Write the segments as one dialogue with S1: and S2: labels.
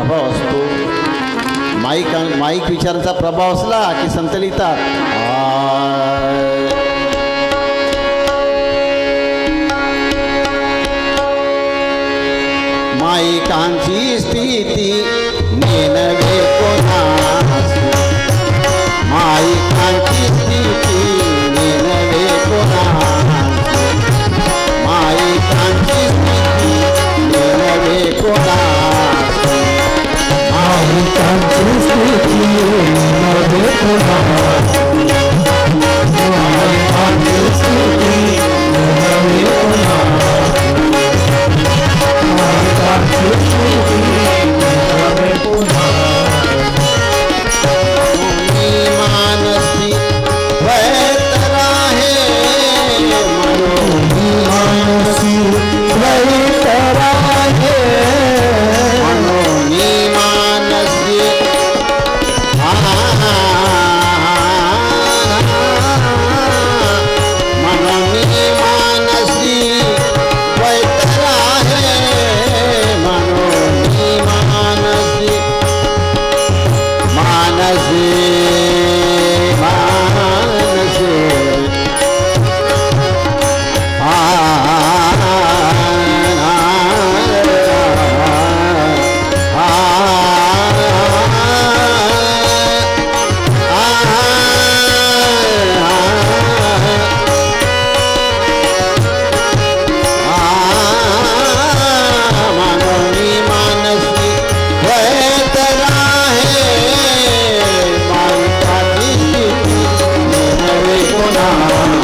S1: प्रभाव असतो. माईक विचारांचा प्रभाव असला की संत लिहितात माईकांची स्थिती नेनवे कोणासी, माईकांची स्थिती नेनवे कोणासी, माईकांची स्थिती नेनवे कोणासी, माईकांची स्थिती नेनवे कोणासी, माईकांची स्थिती नेनवे कोणासी, माईकांची स्थिती नेनवे कोणासी, मानसी वैतराहे मनोनी मानसी वैतराहे मनोनी मानसी मनोनी मानसी वैतराहे मनोनी मानसी मानसी मानसी मनोनी मानसी वैतराहे माईकांची स्थिती नेनवे कोणासी,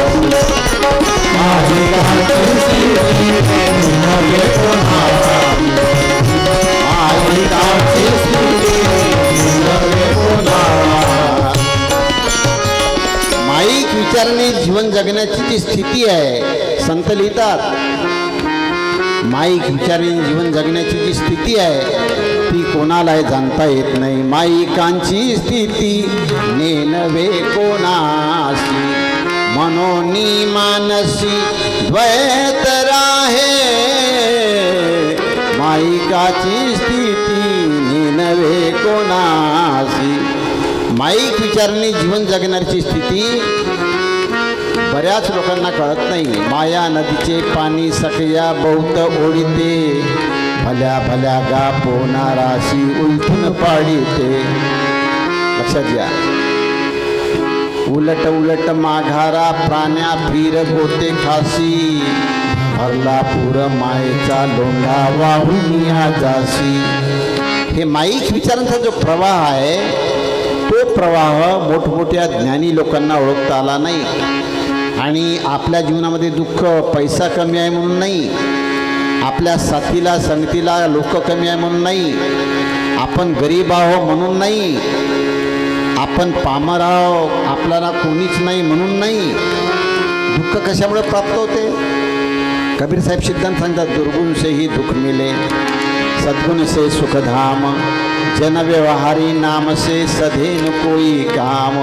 S1: माईकांची स्थिती नेनवे कोणासी, माईकांची स्थिती नेनवे कोणासी. माईक विचाराने जीवन जगण्याची जी स्थिती आहे संत लिहितात माईक विचाराने जीवन जगण्याची जी स्थिती आहे ती कोणालाही जाणता येत नाही. माईकांची स्थिती नेनवे कोणासी मनोनी मानसी द्वैतराहे माईकाची स्थिती नेनवे कोणासी. माईक विचाराने जीवन जगण्याची स्थिती बऱ्याच लोकांना कळत नाही. माया नदीचे पाणी सखया बहुत ओढिते, भल्या भल्या गा पोनाराशी उलटून पाडिते. लक्षात घ्या. उलट उलट माघारा प्राण्या फिर गोते खासी, भरला पूर मायेचा लोंढा वाहून या जासी. हे माईक विचारांचा जो प्रवाह आहे तो प्रवाह मोठमोठ्या ज्ञानी लोकांना ओळखता आला नाही. आणि आपल्या जीवनामध्ये दुःख पैसा कमी आहे म्हणून नाही, आपल्या साथीला संगतीला लोक कमी आहे म्हणून नाही, आपण गरीब आहो म्हणून नाही, आपण पामर आहो आपल्याला कोणीच नाही म्हणून नाही. दुःख कशामुळे प्राप्त होते? कबीर साहेब सिद्धांत सांगतात दुर्गुण से ही दुःख मिले, सद्गुण से सुखधाम, जन व्यवहारी नाम से सधेन कोई काम.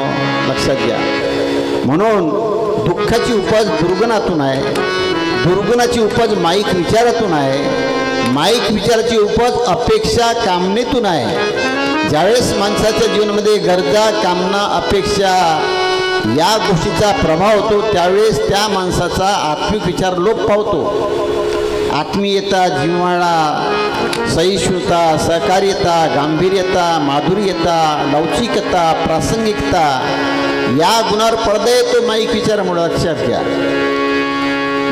S1: लक्षात घ्या. म्हणून दुःखाची उपज दुर्गुणातून आहे, दुर्गुणाची उपज माईक विचारातून आहे, माईक विचाराची उपज अपेक्षा कामनेतून आहे. ज्यावेळेस माणसाच्या जीवनामध्ये गरजा कामना अपेक्षा या गोष्टीचा प्रभाव होतो त्यावेळेस त्या माणसाचा आत्मिक विचार लोप पावतो. आत्मीयता, जिव्हाळा, सहिष्णुता, सहकार्यता, गांभीर्यता, माधुर्यता, लवचिकता, प्रासंगिकता या गुणावर पडदा येतो माईक विचारामुळे. लक्षात घ्या.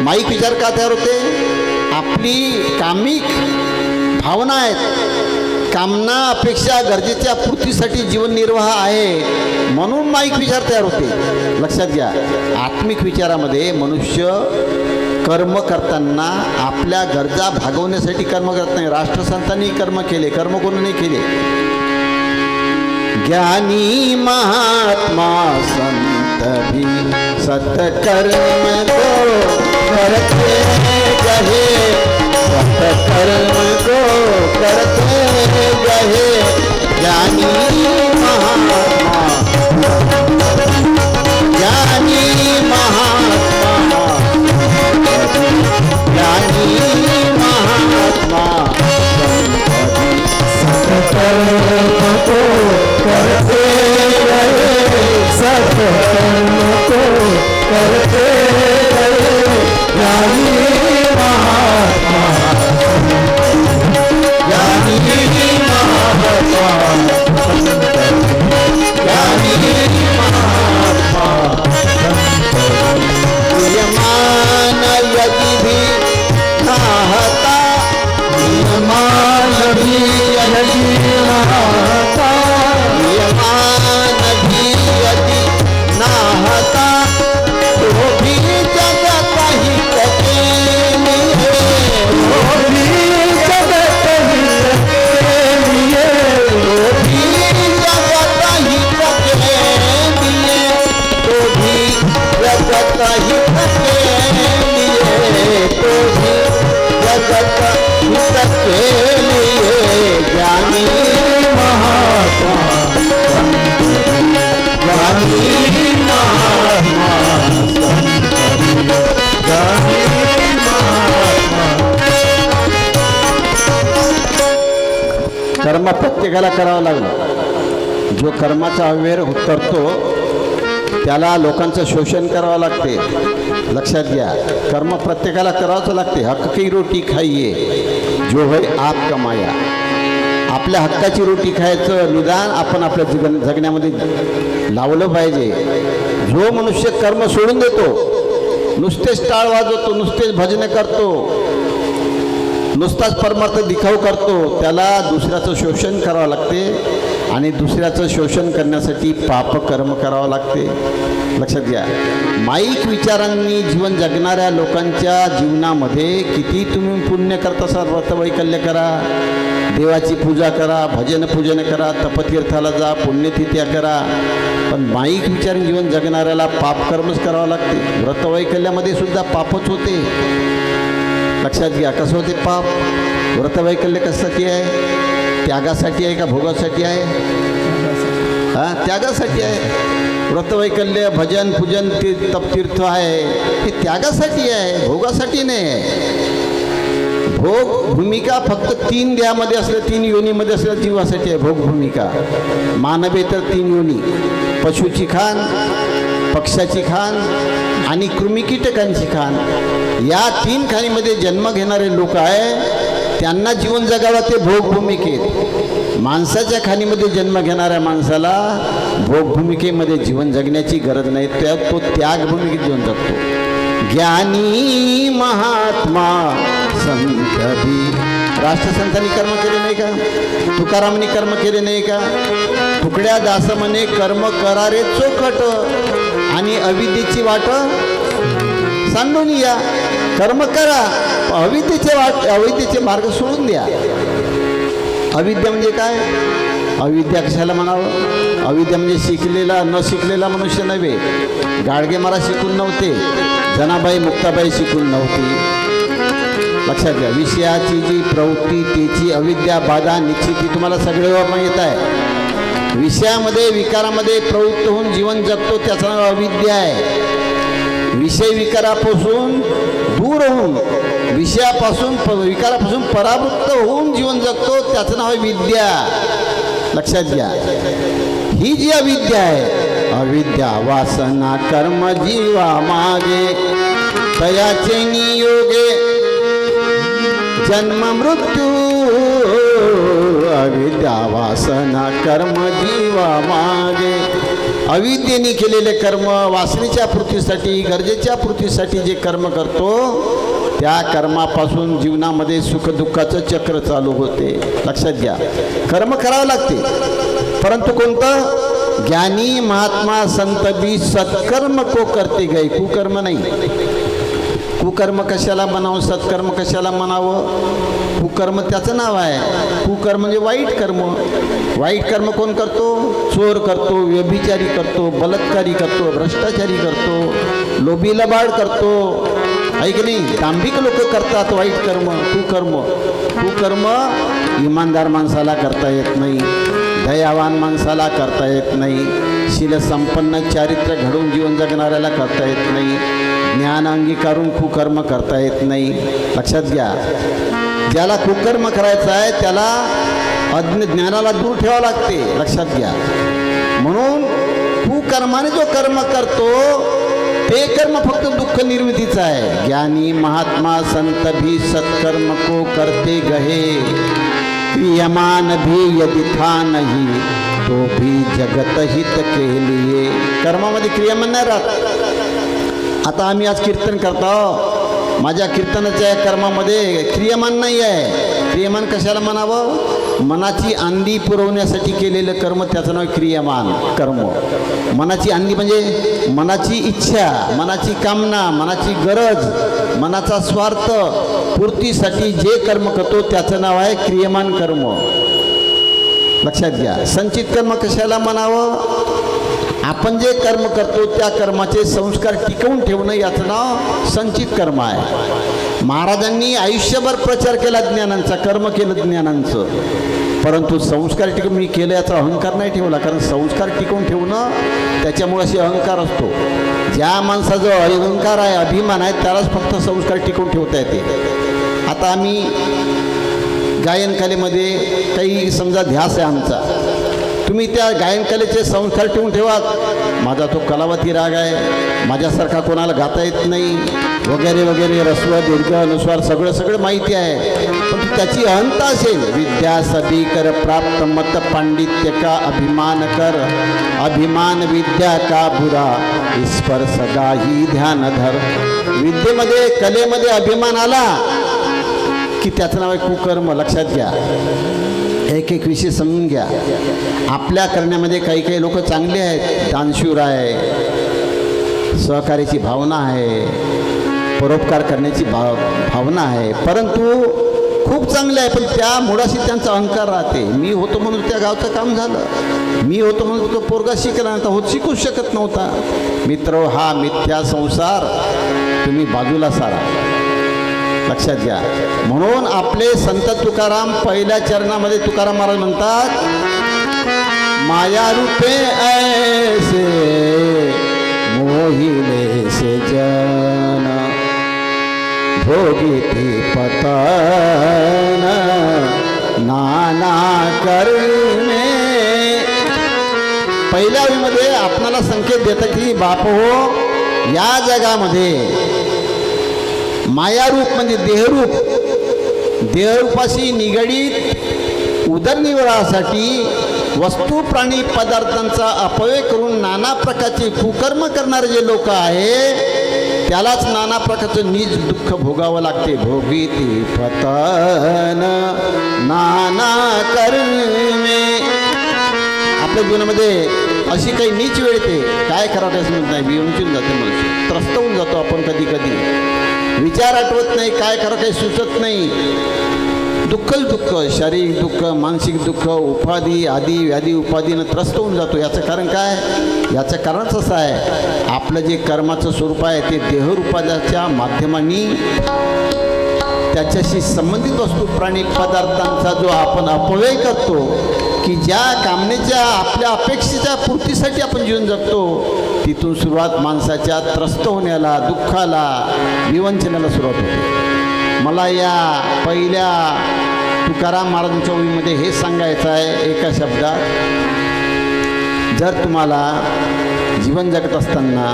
S1: माईक विचार का तयार होते? आपली कामिक भावना आहेत, कामना अपेक्षा गरजेच्या पूर्तीसाठी जीवन निर्वाह आहे म्हणून माईक विचार तयार होते. लक्षात घ्या. आत्मिक विचारामध्ये मनुष्य कर्म करताना आपल्या गरजा भागवण्यासाठी कर्म करत नाही. राष्ट्रसंतांनी कर्म केले, कर्म कोणी केले? ज्ञानी महात्मा संत भी सत्कर्म को करते गहे, सत्कर्म को करते गहे. ज्ञानी महात्मा, ज्ञानी महात्मा, ज्ञानी महात्मा संत भी कर्म को करते गए ज्ञानी महात्मा, ज्ञानी महात्मा, ज्ञानी महात्मा। यमान यदि भी नाहता, यमान भी यदि नाहता, यमान भी यदि नाहता, तो भी जगत हित के लिए, तो भी जगत हित के लिए, तो भी जगत हित के लिए, तो भी जगत हित के लिए, तो भी जगत हित के लिए ज्ञानी महात्मा, ज्ञानी महात्मा, ज्ञानी महात्मा। कर्म प्रत्येकाला करावं लागलं. जो कर्माचा अव्यय करतो त्याला लोकांचं शोषण करावं लागते. लक्षात घ्या, कर्म प्रत्येकाला करावंच लागते. हक्क की रोटी खाइये जो है आप कमाया. आपल्या हक्काची रोटी खायचं निदान आपण आपल्या जगण्यामध्ये लावलं पाहिजे. जो मनुष्य कर्म सोडून देतो, नुसतेच टाळ वाजवतो, नुसतेच भजने करतो, नुसताच परमार्थ दिखाऊ करतो, त्याला दुसऱ्याचं शोषण करावं लागते. आणि दुसऱ्याचं शोषण करण्यासाठी पाप कर्म करावं लागते. लक्षात घ्या, माईक विचारांनी जीवन जगणाऱ्या लोकांच्या जीवनामध्ये किती तुम्ही पुण्य करत असाल, व्रतवैकल्य करा, देवाची पूजा करा, भजन पूजन करा, तपतीर्थाला जा, पुण्यतिथ्या करा, पण माईक विचारून जीवन जगणाऱ्याला पाप कर्मच करावं लागते. व्रतवैकल्यामध्ये सुद्धा पापच होते. लक्षात घ्या, कसं होते पाप. व्रतवैकल्य कशासाठी आहे? त्यागासाठी आहे का भोगासाठी आहे? हां, त्यागासाठी आहे. व्रतवैकल्य, भजन पूजन, ते तपतीर्थ आहे, हे त्यागासाठी आहे, भोगासाठी नाही आहे. भोग भूमिका फक्त 3 देहामध्ये असल्या, 3 योनीमध्ये असल्या जीवासाठी आहे भोग भूमिका. मानवी तर 3 योनी, पशुची खान, पक्षाची खान आणि कृमिकीटकांची खान. या 3 खाणीमध्ये जन्म घेणारे लोक आहे, त्यांना जीवन जगावं ते भोगभूमिकेत. माणसाच्या खाणीमध्ये जन्म घेणाऱ्या माणसाला भोगभूमिकेमध्ये जीवन जगण्याची गरज नाही, तो त्याग भूमिकेत जीवन जगतो. ज्ञानी महात्मा संत भी, राष्ट्रसंतांनी कर्म केले नाही का? तुकारामांनी कर्म केले नाही का? तुकड्या दास म्हणे कर्म करारे चोखट आणि अविद्येची वाट सांडून या. कर्म करा, अविद्येचे मार्ग सोडून द्या. अविद्या म्हणजे काय? अविद्या कशाला म्हणावं? अविद्या म्हणजे शिकलेला न शिकलेला मनुष्य नव्हे. गाडगे महाराज शिकून नव्हते, जनाबाई मुक्ताबाई शिकून नव्हती. लक्षात घ्या, विषयाची जी प्रवृत्ती त्याची अविद्या बाधा निश्चिती तुम्हाला सगळे माहीत आहे. विषयामध्ये विकारामध्ये प्रवृत्त होऊन जीवन जगतो त्याचं नाव अविद्या आहे. विषय विकारापासून दूर होऊन, विषयापासून विकारापासून परावृत्त होऊन जीवन जगतो त्याचं नाव आहे विद्या. लक्षात घ्या, ही जी अविद्या आहे, अविद्या वासना कर्म जीवा मागे, तयाचे नियोगे जन्म मृत्यू. अविद्या वासना कर्म जीवा मागे. अविद्येने केलेले कर्म, वासनेच्या पूर्तीसाठी, गरजेच्या पूर्तीसाठी जे कर्म करतो त्या कर्मापासून जीवनामध्ये सुखदुःखाचं चक्र चालू होते. लक्षात घ्या, कर्म करावं लागते, परंतु कोणतं? ज्ञानी महात्मा संत भी सत्कर्म को करते गए, कुकर्म नाही. कुकर्म कशाला म्हणावं, सत्कर्म कशाला म्हणावं? कुकर्म त्याचं नाव आहे. कुकर्म म्हणजे वाईट कर्म. वाईट कर्म कोण करतो? चोर करतो, व्यभिचारी करतो, बलात्कारी करतो, भ्रष्टाचारी करतो, लोभी लबाड करतो, आहे की नाही? दांभिक लोक करतात वाईट कर्म, कुकर्म. कुकर्म इमानदार माणसाला करता येत नाही, दयावान माणसाला करता येत नाही, शीलसंपन्न चारित्र्य घडवून जीवन जगणाऱ्याला करता येत नाही, ज्ञान अंगीकारून कुकर्म करता येत नाही. लक्षात घ्या, ज्याला कुकर्म करायचं आहे त्याला ज्ञानाला दूर ठेवावं लागते. लक्षात घ्या, म्हणून कुकर्माने जो कर्म करतो ते कर्म फक्त दुःख निर्मितीचं आहे. ज्ञानी महात्मा संत भी सत्कर्म को करते गहे, क्रियमान भी यदि था नहीं तो भी जगत हित के लिए. कर्मामध्ये क्रियमान नाही राहत. आता आम्ही आज कीर्तन करतो, माझ्या कीर्तनाच्या कर्मामध्ये क्रियमान नाही आहे. क्रियमान कशाला म्हणावं? मनाची अंधी पुरवण्यासाठी केलेलं कर्म, त्याचं नाव क्रियमान कर्म. मनाची अंधी म्हणजे मनाची इच्छा, मनाची कामना, मनाची गरज, मनाचा स्वार्थ पूर्तीसाठी जे कर्म करतो त्याचं नाव आहे क्रियमान कर्म. लक्षात घ्या. संचित कर्म कशाला म्हणावं? आपण जे कर्म करतो त्या कर्माचे संस्कार टिकवून ठेवणं, याचं नाव संचित कर्म आहे. महाराजांनी आयुष्यभर प्रचार केला ज्ञानांचा, कर्म केलं ज्ञानांचं, परंतु संस्कार टिकवून मी केलं याचा अहंकार नाही ठेवला. कारण संस्कार टिकवून ठेवणं त्याच्यामुळे असे अहंकार असतो. ज्या माणसाचा अहंकार आहे, अभिमान आहे, त्यालाच फक्त संस्कार टिकवून ठेवता येते. आता आम्ही गायनकलेमध्ये काही समजा ध्यास आहे आमचा, तुम्ही त्या गायनकलेचे संस्कार ठेवून ठेवा. माझा तो कलावती राग आहे, माझ्यासारखा कोणाला गाता येत नाही वगैरे वगैरे, रस्व दीर्घ अनुस्वार सगळं माहिती आहे, पण त्याची अहंता असेल. विद्या सभी कर प्राप्त मत पांडित्य का अभिमान कर, अभिमान विद्या का बुरा ईश्वर सदा ही ध्यान धर. विद्येमध्ये कलेमध्ये अभिमान आला की त्याचं नाव आहे कुकर्म. लक्षात घ्या. एक एक विषय समजून घ्या. आपल्या करण्यामध्ये काही काही लोक चांगले आहेत, दानशूर आहे, सहकार्याची भावना आहे, परोपकार करण्याची भावना आहे, परंतु खूप चांगले आहे, पण त्या मुळाशी त्यांचा अहंकार राहते. मी होतो म्हणून त्या गावचं काम झालं, मी होतो म्हणून तो पोरगा शिकला नव्हता, होत शिकूच शकत नव्हता. मित्र, हा मिथ्या संसार तुम्ही बाजूला सारा. लक्षात घ्या. म्हणून आपले संत तुकाराम पहिल्या चरणामध्ये तुकाराम महाराज म्हणतात, माया रूपे ऐसे मोहिले से जन, भोगिती पतन नाना करणे. पहिल्या वेळीमध्ये आपणाला संकेत देतात की बाप हो, या जगामध्ये मायारूप म्हणजे देहरूप, देहरूपाशी निगडीत उदरनिर्वाहासाठी वस्तू प्राणी पदार्थांचा अपव्यय करून नाना प्रकारचे कुकर्म करणारे जे लोक आहे, त्यालाच नाना प्रकारचं नीच दुःख भोगावं लागते. भोगीती पतन नाना कर्मे. आपल्या जीवनामध्ये अशी काही नीच वेळ येते, काय करावं ते समजत नाही, विवंचून जाते मनुष्य, त्रस्त होऊन जातो आपण. कधी कधी विचार आठवत नाही, काय करावं काही सुचत नाही. दुःखच दुःख, शारीरिक दुःख, मानसिक दुःख, उपाधी आदी व्याधी उपाधीनं त्रस्त होऊन जातो. याचं कारण काय? याचं कारणच असं आहे, आपलं जे कर्माचं स्वरूप आहे ते देहरूपाच्या माध्यमाने त्याच्याशी संबंधित वस्तू प्राणी पदार्थांचा जो आपण अपव्यय करतो, की ज्या कामनेच्या आपल्या अपेक्षेच्या पूर्तीसाठी आपण जीवन जगतो, तिथून सुरुवात माणसाच्या त्रस्त होण्याला, दुःखाला, विवंचनाला सुरुवात होते. मला या पहिल्या तुकाराम महाराजांच्या ओळीमध्ये हे सांगायचं आहे एका शब्दात, जर तुम्हाला जीवन जगत असताना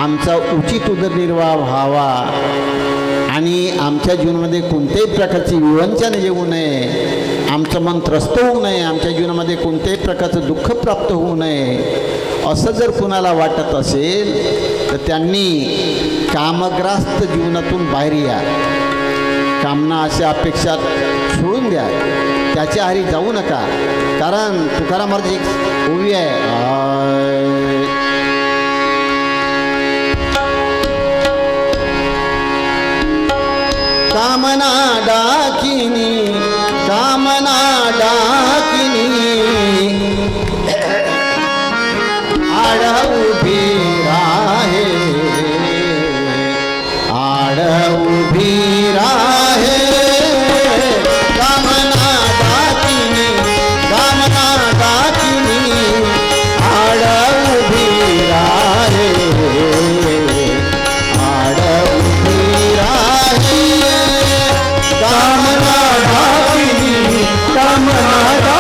S1: आमचा उचित उदरनिर्वाह व्हावा आणि आमच्या जीवनामध्ये कोणत्याही प्रकारची विवंचना येऊ नये, आमचं मन त्रस्त होऊ नये, आमच्या जीवनामध्ये कोणत्याही प्रकारचं दुःख प्राप्त होऊ नये, असं जर कुणाला वाटत असेल तर त्यांनी कामग्रास्त जीवनातून बाहेर या. कामना अशा अपेक्षा सोडून द्या, त्याच्या आहारी जाऊ नका. कारण तुकाराम महाराज एक ओवी आहे, कामना डाकिनी, कामना डाकिनी, आड उभी राहे, आड उभी राहे, कामना डाकिनी, कामना डाकिनी, आड उभी राहे, आड उभी राहे, कामना डाकिनी, कामना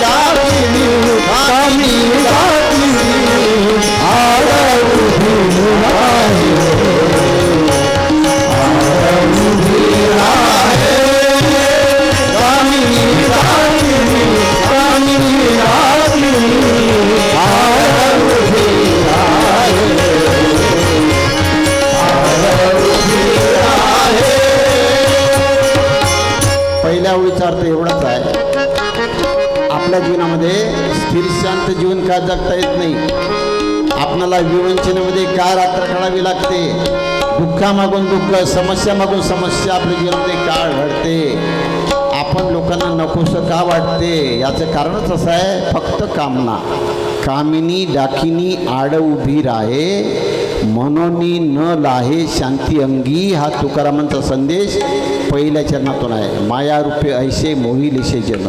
S1: दाखिनी कामिनी दाखिनी आड उभी राहे कामिनी दाखिनी कामिनी दाखिनी आड उभी राहे पहिल्या ओळीचा अर्थ एवढाच आहे. आपल्या जीवनामध्ये स्थिर शांत जीवन का जगता येत नाही. आपणाला विवंचनेमध्ये का रात्र काढावी लागते. दुःखामागून दुःख, समस्यामागून समस्या आपल्या जीवनामध्ये का घडते. आपण लोकांना नकोसं का वाटते. याचं कारणच असं आहे, फक्त कामना. कामिनी डाकिनी आड उभी राहे मनोनी न लाहे शांती अंगी. हा तुकारामांचा संदेश पहिल्या चरणातून आहे. माया रूपे ऐसे मोहिलेशे जन.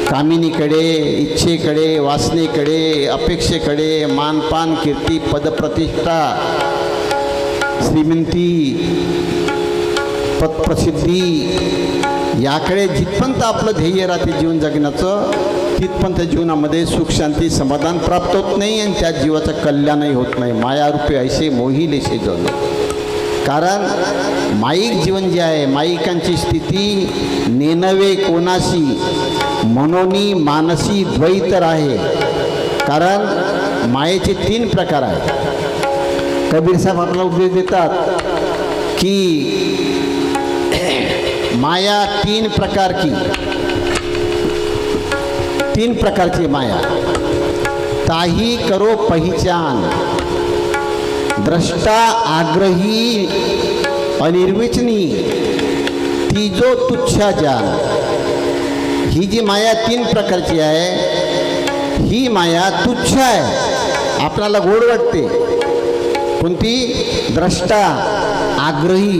S1: कामिनीकडे, इच्छेकडे, वासनेकडे, अपेक्षेकडे, मानपान, कीर्ती, पदप्रतिष्ठा, श्रीमंती, पदप्रसिद्धी याकडे जिथपर्यंत आपलं ध्येय राहते जीवन जगण्याचं, तिथपर्यंत जीवनामध्ये सुख शांती समाधान प्राप्त होत नाही आणि त्या जीवाचं कल्याणही होत नाही. मायारूपी ऐसे मोहिलेशे जन. कारण माईक जीवन जे आहे, माईकांची स्थिती नेनवे कोणाशी मनोनी मानसी द्वैत आहे. कारण मायेचे 3 प्रकार आहेत. कबीर साहेब आपल्याला उपदेश देतात की माया 3 प्रकार की, 3 प्रकारची माया. ताही करो पहिचान, द्रष्टा आग्रही अनिर्वचनी, तीजो तुच्छा जान. ही जी माया 3 प्रकारची आहे, ही माया तुच्छ आहे, आपल्याला गोड वाटते. कोणती? द्रष्टा, आग्रही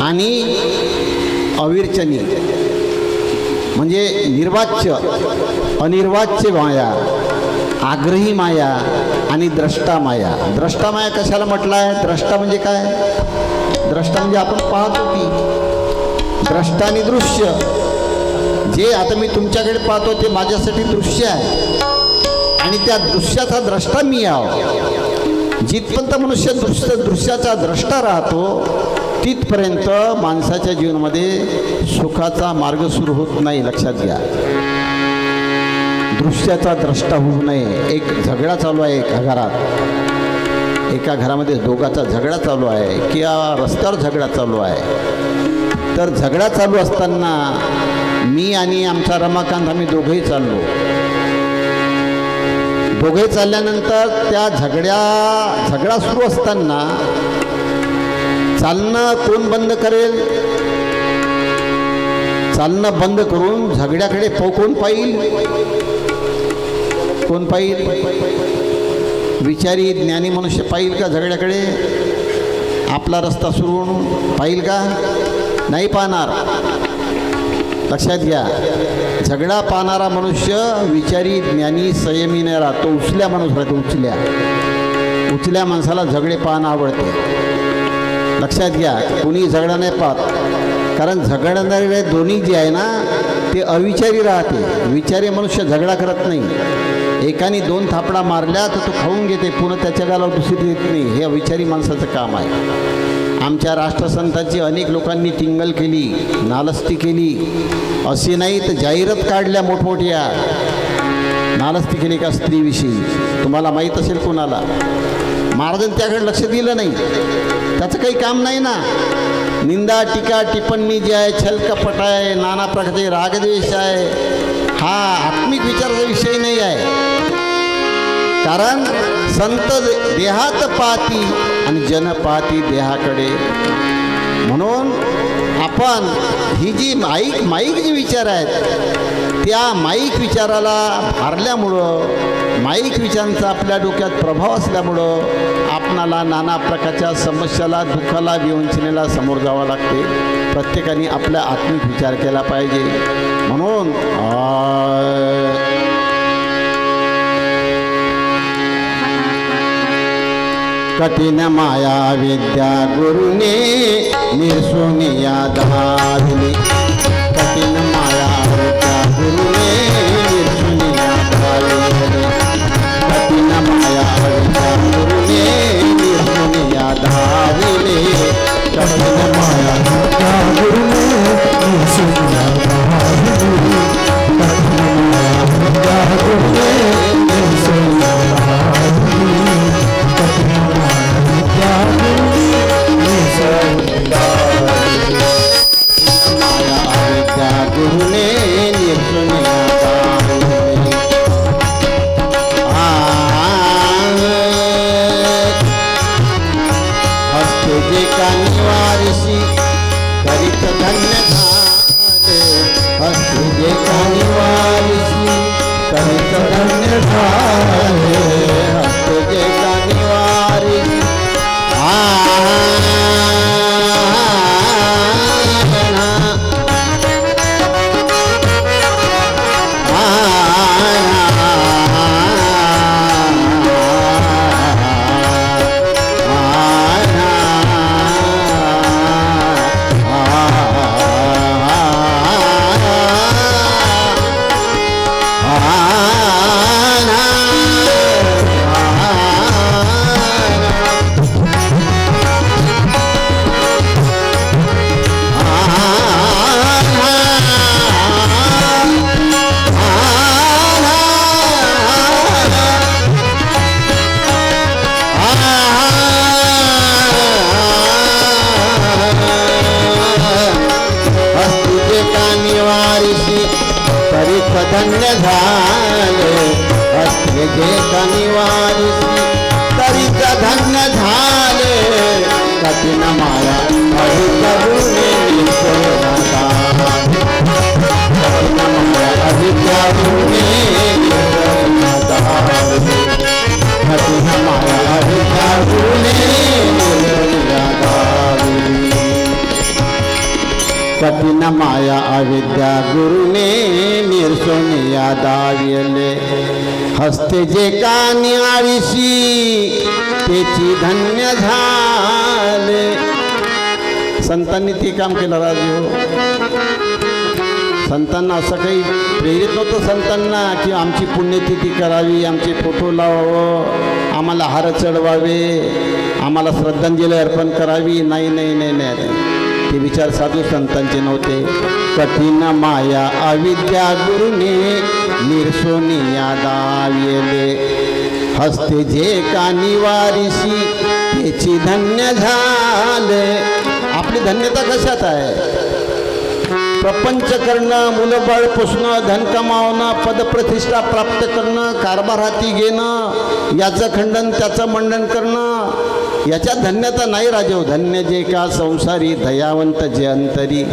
S1: आणि अविरचनी, म्हणजे निर्वाच्य अनिर्वाच्य माया, आग्रही माया आणि द्रष्टा माया. द्रष्टा माया कशाला म्हटलं आहे? द्रष्टा म्हणजे काय? द्रष्टा म्हणजे आपण पाहतो की द्रष्टा आणि दृश्य. जे आता मी तुमच्याकडे पाहतो ते माझ्यासाठी दृश्य आहे आणि त्या दृश्याचा द्रष्टा मी आहो. जिथपर्यंत मनुष्य दृश्याचा द्रष्टा राहतो तिथपर्यंत माणसाच्या जीवनामध्ये सुखाचा मार्ग सुरू होत नाही. लक्षात घ्या, दृश्याचा द्रष्टा होऊ नये. एक झगडा चालू आहे एका घरात, एका घरामध्ये दोघाचा झगडा चालू आहे किंवा रस्त्यावर झगडा चालू आहे. तर झगडा चालू असताना मी आणि आमचा रमाकांत आम्ही दोघंही चाललो. दोघे चालल्यानंतर त्या झगडा सुरू असताना चालणं कोण बंद करेल? चालणं बंद करून झगड्याकडे कोण पाहिल? कोण पाहिल? विचारी ज्ञानी मनुष्य पाहिल का झगड्याकडे? आपला रस्ता सुरून पाहिल का? नाही पाहणार. लक्षात घ्या, झगडा पाहणारा मनुष्य विचारी ज्ञानी संयमी नाही राहतो. उचल्या माणूस राहतो. उचल्या माणसाला झगडे पाहणं आवडते. लक्षात घ्या, कुणी झगडा नाही पाहत. कारण झगडणारे दोन्ही जे आहे ना ते अविचारी राहते. विचारी मनुष्य झगडा करत नाही. एकाने 2 थापडा मारल्या तर तो खाऊन घेते, पुन्हा त्याच्या गालावर दुसरी देत नाही. हे अविचारी माणसाचं काम आहे. आमच्या राष्ट्रसंतांची अनेक लोकांनी टिंगल केली, नालस्ती केली. असे नाही तर जाहिरात काढल्या मोठमोठ्या. नालस्ती केली का स्त्रीविषयी? तुम्हाला माहीत असेल कोणाला. महाराजांनी त्याकडे लक्ष दिलं नाही. त्याचं काही काम नाही ना. निंदा टीका टिप्पणी जी आहे, छलकपट आहे, नाना प्रकारचे रागद्वेष आहे, हा आत्मिक विचाराचा विषय नाही आहे. कारण संत देहात पाहती आणि जन पाहती देहाकडे. म्हणून आपण ही जी माईक जे विचार आहेत त्या माईक विचाराला भारल्यामुळं, माईक विचारांचा आपल्या डोक्यात प्रभाव असल्यामुळं आपणाला नाना प्रकारच्या समस्याला, दुःखाला, विवंचनेला समोर जावं लागते. प्रत्येकाने आपला आत्मिक विचार केला पाहिजे. म्हणून कठीण माया विद्या गुरुने निर्सुनिया धारली. कठीण माया विद्या गुरुने निर्सुनिया धन्य झाले असले जे कनिवारिसी तरीच धन्य झाले कठीण माया अधिकरुणे निसोनादा कठीण माया अधिकरुणे निसोनादा कठीण माया अधिकरुणे निसोनादा कठीण माया अविद्या गुरुने निरसोनिया दाविले हस्ते जे का निवारिसी त्याची धन्य झाले. संतांनी ते काम केलं राजे हो. संतांना असं काही प्रेरित नव्हतं संतांना की आमची पुण्यतिथी करावी, आमचे फोटो लावावं, आम्हाला हार चढवावे, आम्हाला श्रद्धांजली अर्पण करावी. नाही नाही नाही नाही ते विचार साधू संतांचे नव्हते. कठीण माया अविद्या गुरुने निरसोनिया दाविले हस्ते जे का निवारिसी त्याची धन्य झाले. आपली धन्यता कशात आहे? प्रपंच करणं, मुलंबाळ पोसणं, धन कमावणं, पदप्रतिष्ठा प्राप्त करणं, कारभार हाती घेणं, याचं खंडन त्याचं मंडन करणं, याच्यात धन्यता नाही राजे. धन्य जे का संसारी दयावंत जे अंतरी,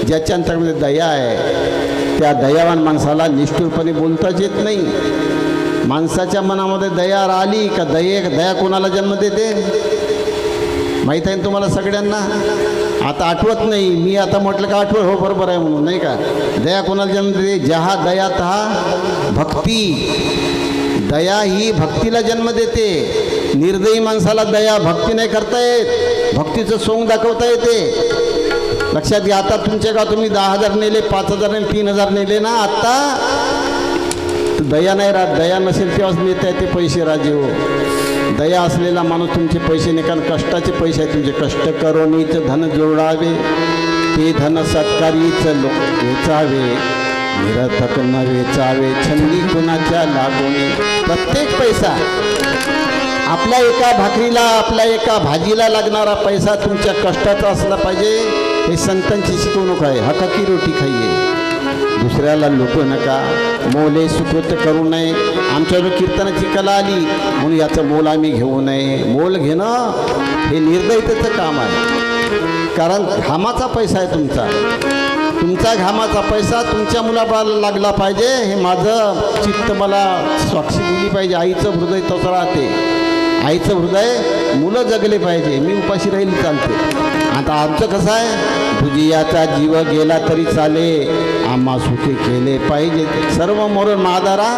S1: ज्याच्या अंतरामध्ये दया आहे त्या दयावान माणसाला निष्ठुरपणे बोलताच येत नाही. माणसाच्या मनामध्ये दया आली का दया कोणाला जन्म देते माहीत आहे तुम्हाला सगळ्यांना. आता आठवत नाही, मी आता म्हटलं का आठवत हो बरोबर आहे म्हणून, नाही का. दया कोणाला जन्म देते? जहा दया तहा भक्ती. दया ही भक्तीला जन्म देते. निर्दयी माणसाला दया भक्ती नाही करता येत, भक्तीचं सोंग दाखवता येते. लक्षात घ्या. आता तुमच्या गाव तुम्ही 10,000 नेले, 5,000 नेले, 3,000 नेले ना, आता दया नाही राहत. दया नसेल तेव्हाच नेता येते पैसे राजे हो. दया असलेला माणूस तुमचे पैसे नाही, कारण कष्टाचे पैसे आहेत तुमचे. कष्ट करोनीच धन जोडावे ते धन सत्कारीच लोक वेचावे, निरर्थक न वेचावे छंदी कुणाच्या लागोने. प्रत्येक पैसा आपल्या एका भाकरीला, आपल्या एका भाजीला लागणारा पैसा तुमच्या कष्टाचा असला पाहिजे. हे संतांची शिकवणूक आहे. हकाकी रोटी खाईये, दुसऱ्याला लुटू नका, मोले सुकृत करू नये. आमच्यावर कीर्तनाची कला आली म्हणून याचं मोल आम्ही घेऊ नये. मोल घेणं हे निर्दयतेचं काम आहे. कारण घामाचा पैसा आहे तुमचा. तुमचा घामाचा पैसा तुमच्या मुलाबाळाला लागला पाहिजे. हे माझं चित्त मला साक्षी दिली पाहिजे. आईचं हृदय तसं राहते. आईचं हृदय मुलं जगले पाहिजे. मी उपाशी राहील चालते. आता आमचं कसं आहे, भुजियाचा जीव गेला तरी चाले, आम्हा सुखी केले पाहिजे सर्व मरण महादारा.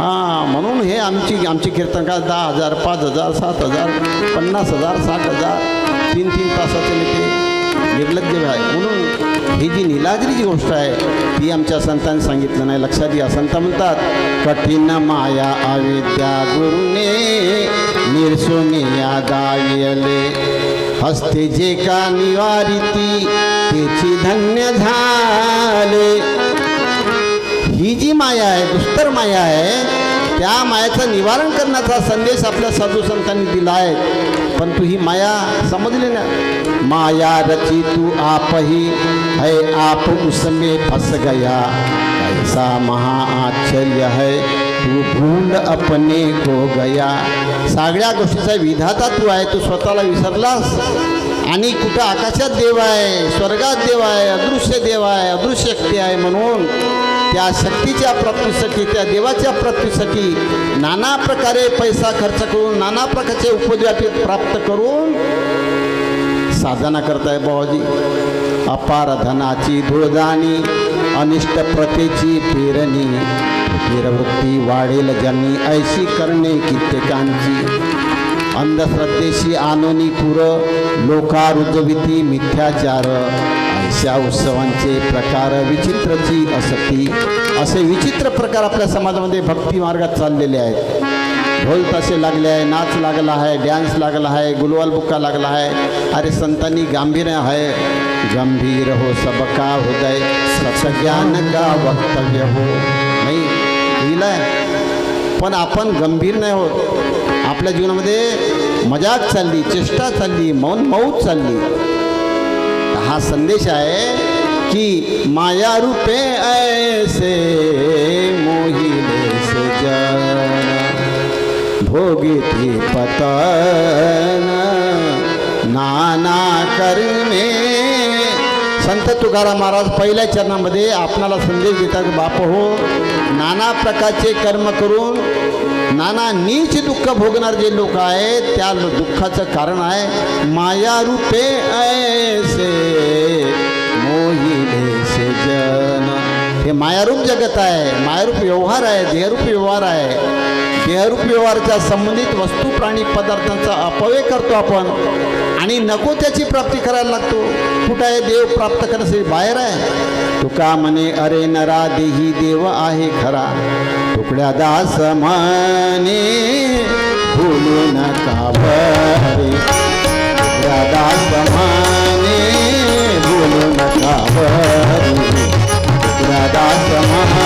S1: हां, म्हणून हे आमची कीर्तनकार 10,000, 5,000, 7,000, 50,000, 60,000 3-3 तासाचे नेते निर्लज्ज आहे. म्हणून ही जी निलाद्रीची गोष्ट आहे ती आमच्या संतांनी सांगितलं नाही. लक्षात घ्या. संत म्हणतात कठीण माया अविद्या गुरुने निरसोनिया दाविले हस्ते जे का निवारिती त्याची धन्य झाले. ही जी माया आहे, दुस्तर माया आहे, त्या मायाचं निवारण करण्याचा संदेश आपल्या साधू संतांनी दिला आहे. पण तू ही माया समजली ना. माया रची तू आप ही है, आप उसमें फंस गया, ऐसा महाआश्चर्य है तू भूल अपने को गया. सगळ्या गोष्टीचा विधाता तू आहे. तू स्वतःला विसरलास. आणि कुठं आकाशात देव आहे, स्वर्गात देव आहे, अदृश्य देव आहे, अदृश्य शक्ती आहे. म्हणून त्या शक्तीच्या प्राप्तीसाठी, त्या देवाच्या प्राप्तीसाठी नाना प्रकारे पैसा खर्च करून, नाना प्रकारचे उपद्व्याप प्राप्त करून साधना करताय बाबाजी. अपार धनाची धुळदाणी, अनिष्ट प्रथेची पेरणी, वृत्ती वाढेल ज्यांनी ऐशी करणे कित्येकांची. अंधश्रद्धेशी आनोनी पुर, लोका रुजविती मिथ्याचार, ऐशा उत्सवांचे प्रकार विचित्रची असती. असे विचित्र प्रकार आपल्या समाजामध्ये भक्ती मार्गात चाललेले आहेत. ढोल ताशे लागले आहे, नाच लागला आहे, डॅन्स लागला आहे, गुलवाल बुक्का लागला आहे. अरे संतांनी गांभीर्य आहे, गंभीर हो सबका हृदय सत्ज्ञान का वक्तव्य हो. नाही लिहिलंय, पण आपण गंभीर नाही होत. आपल्या जीवनामध्ये मजाक चालली, चेष्टा चालली, मौज चालली. हा संदेश आहे की माया रूपे ऐसे मोहिले से जन भोगी थी पतन नाना कर्मे. संत तुकाराम महाराज पहिल्या चरणामध्ये आपणाला संदेश देतात, बाप हो, नाना प्रकारचे कर्म करून नाना नीच दुःख भोगणार जे लोक आहेत त्या दुःखाचं कारण आहे माया रूपे ऐसे मोहिले से जन. हे मायारूप जगत आहे, मायारूप व्यवहार आहे, देहरूप व्यवहार आहे. देहरूप व्यवहाराच्या संबंधित वस्तू प्राणी पदार्थांचा अपव्यय करतो आपण आणि नको त्याची प्राप्ती करायला लागतो. कुठं आहे देव प्राप्त करण्यासाठी? बाहेर आहे. तुका म्हणे अरे नरा देही देव आहे खरा, तुकड्या दास म्हणे भूलू नका भरे. तुकड्या दास म्हणे भूलू नका भरे. तुकड्या दास म्हणे